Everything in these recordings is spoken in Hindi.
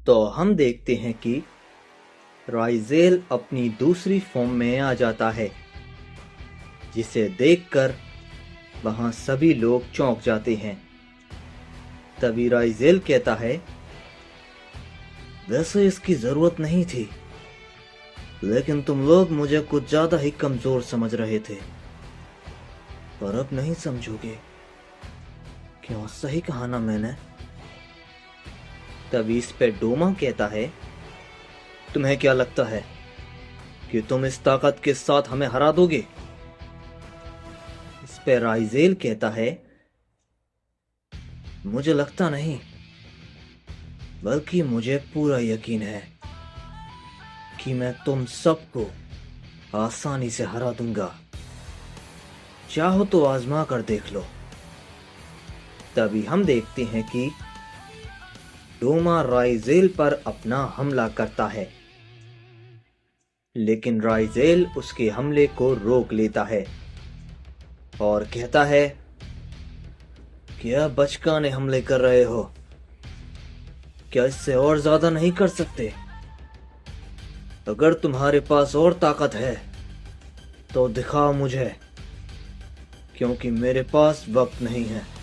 तो हम देखते हैं कि राइजेल अपनी दूसरी फॉर्म में आ जाता है, जिसे देखकर वहां सभी लोग चौंक जाते हैं। तभी राइजेल कहता है, वैसे इसकी जरूरत नहीं थी, लेकिन तुम लोग मुझे कुछ ज्यादा ही कमजोर समझ रहे थे, पर अब नहीं समझोगे। क्यों, सही कहा ना मैंने? तभी इस पे डोमा कहता है, तुम्हें क्या लगता है कि तुम इस ताकत के साथ हमें हरा दोगे? इस पे राइजेल कहता है, मुझे लगता नहीं, बल्कि मुझे पूरा यकीन है कि मैं तुम सबको आसानी से हरा दूंगा। चाहो तो आजमा कर देख लो। तभी हम देखते हैं कि डोमा राइजेल पर अपना हमला करता है, लेकिन राइजेल उसके हमले को रोक लेता है और कहता है, क्या बचकाने हमले कर रहे हो? क्या इससे और ज्यादा नहीं कर सकते? अगर तुम्हारे पास और ताकत है तो दिखाओ मुझे, क्योंकि मेरे पास वक्त नहीं है।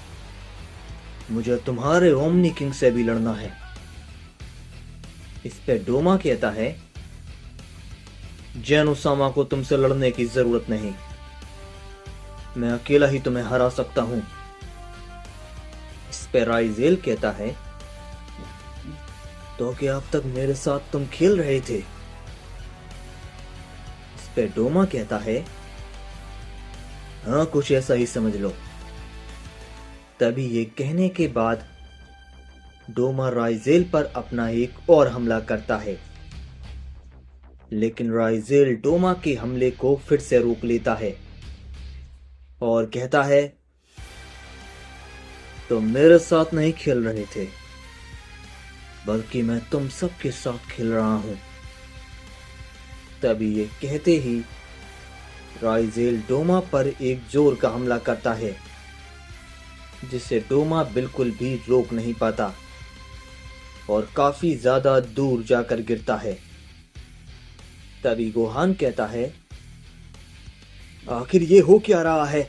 मुझे तुम्हारे ओमनी किंग से भी लड़ना है। इस पे डोमा कहता है, जैन उसामा को तुमसे लड़ने की जरूरत नहीं, मैं अकेला ही तुम्हें हरा सकता हूं। इस पे राइजेल कहता है, तो क्या अब तक मेरे साथ तुम खेल रहे थे? इस पे डोमा कहता है, हाँ, कुछ ऐसा ही समझ लो। तभी ये कहने के बाद डोमा राइजेल पर अपना एक और हमला करता है, लेकिन राइजेल डोमा के हमले को फिर से रोक लेता है और कहता है, तुम मेरे साथ नहीं खेल रहे थे, बल्कि मैं तुम सबके साथ खेल रहा हूं। तभी ये कहते ही राइजेल डोमा पर एक जोर का हमला करता है, जिसे डोमा बिल्कुल भी रोक नहीं पाता और काफी ज्यादा दूर जाकर गिरता है। तभी गोहान कहता है, आखिर ये हो क्या रहा है?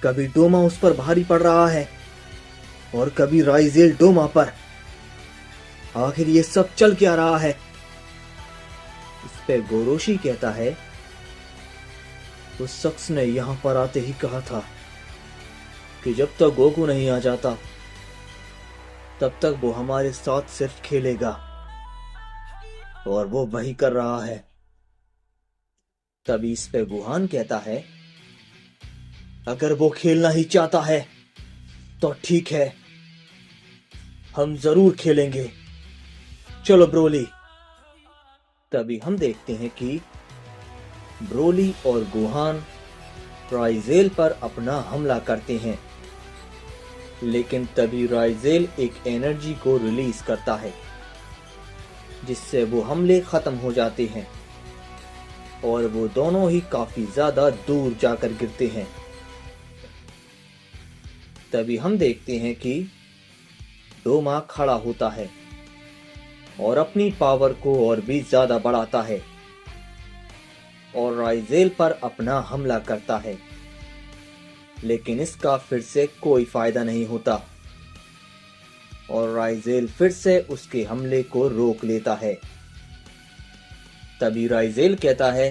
कभी डोमा उस पर भारी पड़ रहा है और कभी राइजेल डोमा पर। आखिर ये सब चल क्या रहा है? इस पे गोरोशी कहता है, उस शख्स ने यहां पर आते ही कहा था कि जब तक गोकू नहीं आ जाता तब तक वो हमारे साथ सिर्फ खेलेगा, और वो वही कर रहा है। तभी इस पे गुहान कहता है, अगर वो खेलना ही चाहता है तो ठीक है, हम जरूर खेलेंगे। चलो ब्रोली। तभी हम देखते हैं कि ब्रोली और गुहान राइजेल पर अपना हमला करते हैं, लेकिन तभी राइजेल एक एनर्जी को रिलीज करता है, जिससे वो हमले खत्म हो जाते हैं और वो दोनों ही काफी ज्यादा दूर जाकर गिरते हैं। तभी हम देखते हैं कि डोमा खड़ा होता है और अपनी पावर को और भी ज्यादा बढ़ाता है और राइजेल पर अपना हमला करता है, लेकिन इसका फिर से कोई फायदा नहीं होता और राइजेल फिर से उसके हमले को रोक लेता है। तभी राइजेल कहता है,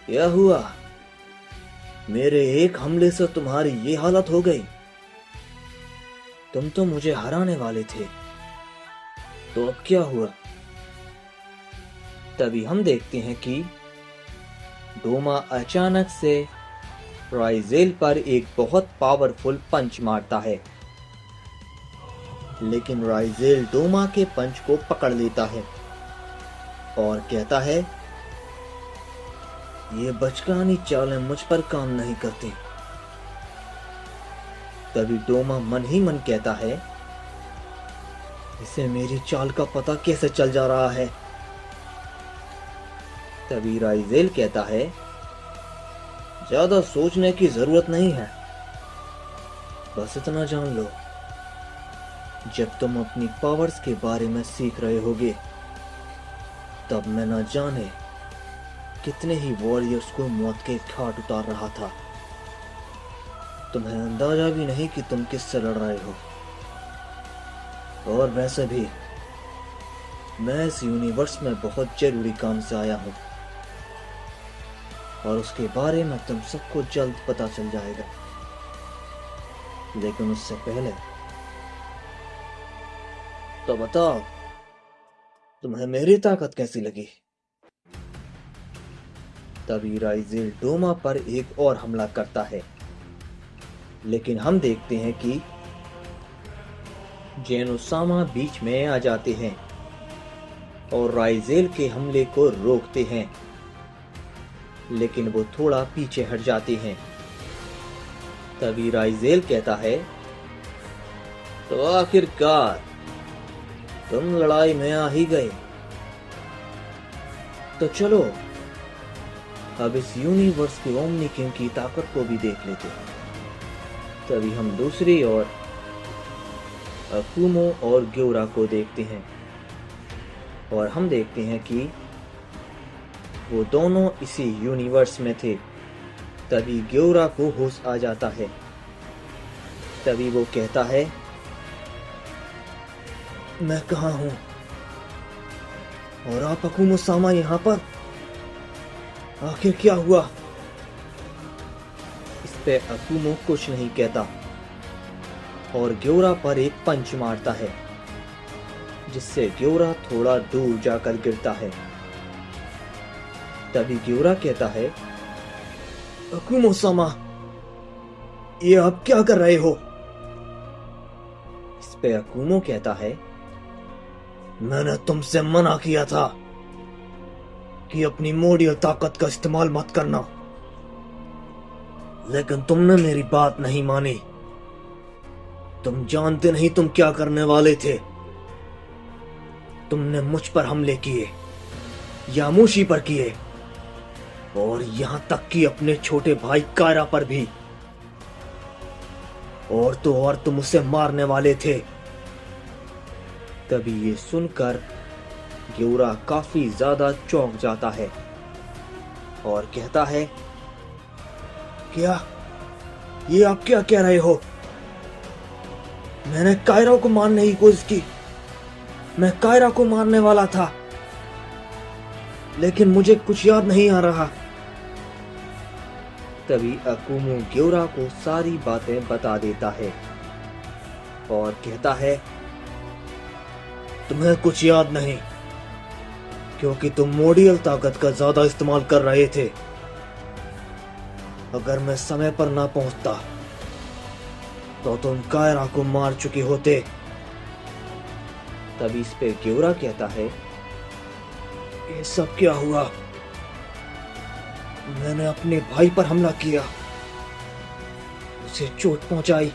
क्या हुआ? मेरे एक हमले से तुम्हारी ये हालत हो गई? तुम तो मुझे हराने वाले थे, तो अब क्या हुआ? तभी हम देखते हैं कि डोमा अचानक से राइजेल पर एक बहुत पावरफुल पंच मारता है, लेकिन राइजेल डोमा के पंच को पकड़ लेता है और कहता है, ये बचकानी चालें मुझ पर काम नहीं करती। तभी डोमा मन ही मन कहता है, इसे मेरी चाल का पता कैसे चल जा रहा है? तभी राइजेल कहता है, ज्यादा सोचने की जरूरत नहीं है, बस इतना जान लो जब तुम अपनी पावर्स के बारे में सीख रहे होगे, तब मैं न जाने कितने ही वॉरियर्स को मौत के घाट उतार रहा था। तुम्हें अंदाजा भी नहीं कि तुम किससे लड़ रहे हो। और वैसे भी मैं इस यूनिवर्स में बहुत जरूरी काम से आया हूं, और उसके बारे में तुम सबको जल्द पता चल जाएगा। लेकिन उससे पहले तो बताओ, तुम्हें मेरी ताकत कैसी लगी? तभी राइजेल डोमा पर एक और हमला करता है, लेकिन हम देखते हैं कि जेन ओसामा बीच में आ जाते हैं और राइजेल के हमले को रोकते हैं, लेकिन वो थोड़ा पीछे हट जाते हैं। तभी राइजेल कहता है, तो आखिरकार तुम लड़ाई में आ ही गए। तो चलो अब इस यूनिवर्स के ओमनी किंग की ताकत को भी देख लेते हैं। तभी हम दूसरी ओर अकुमो और ग्योरा को देखते हैं, और हम देखते हैं कि वो दोनों इसी यूनिवर्स में थे। तभी ग्योरा को होश आ जाता है। तभी वो कहता है, मैं कहाँ हूं और आप अकुमो सामा यहां पर? आखिर क्या हुआ? इस पे अकुमो कुछ नहीं कहता और ग्योरा पर एक पंच मारता है, जिससे ग्योरा थोड़ा दूर जाकर गिरता है। तभी ग्योरा कहता है, अकुमो सामा, ये आप क्या कर रहे हो? इस पे अकुमो कहता है, मैंने तुमसे मना किया था कि अपनी मोडियल ताकत का इस्तेमाल मत करना, लेकिन तुमने मेरी बात नहीं मानी। तुम जानते नहीं तुम क्या करने वाले थे। तुमने मुझ पर हमले किए, यामूशी पर किए, और यहां तक कि अपने छोटे भाई कायरा पर भी। और तो और तुम उसे मारने वाले थे। तभी ये सुनकर ग्योरा काफी ज्यादा चौंक जाता है और कहता है, क्या ये आप क्या कह रहे हो? मैंने कायरा को मारने की कोशिश की। मैं कायरा को मारने वाला था, लेकिन मुझे कुछ याद नहीं आ रहा। तभी अकुमो ग्योरा को सारी बातें बता देता है और कहता है, तुम्हें कुछ याद नहीं, क्योंकि तुम मोडियल ताकत का ज्यादा इस्तेमाल कर रहे थे। अगर मैं समय पर ना पहुंचता तो तुम कायरा को मार चुके होते। तभी इस पे ग्योरा कहता है, ये सब क्या हुआ? मैंने अपने भाई पर हमला किया, उसे चोट पहुंचाई।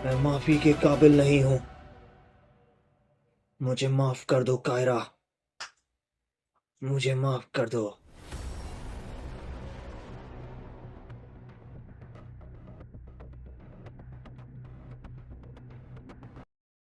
मैं माफी के काबिल नहीं हूं। मुझे माफ कर दो कायरा, मुझे माफ कर दो।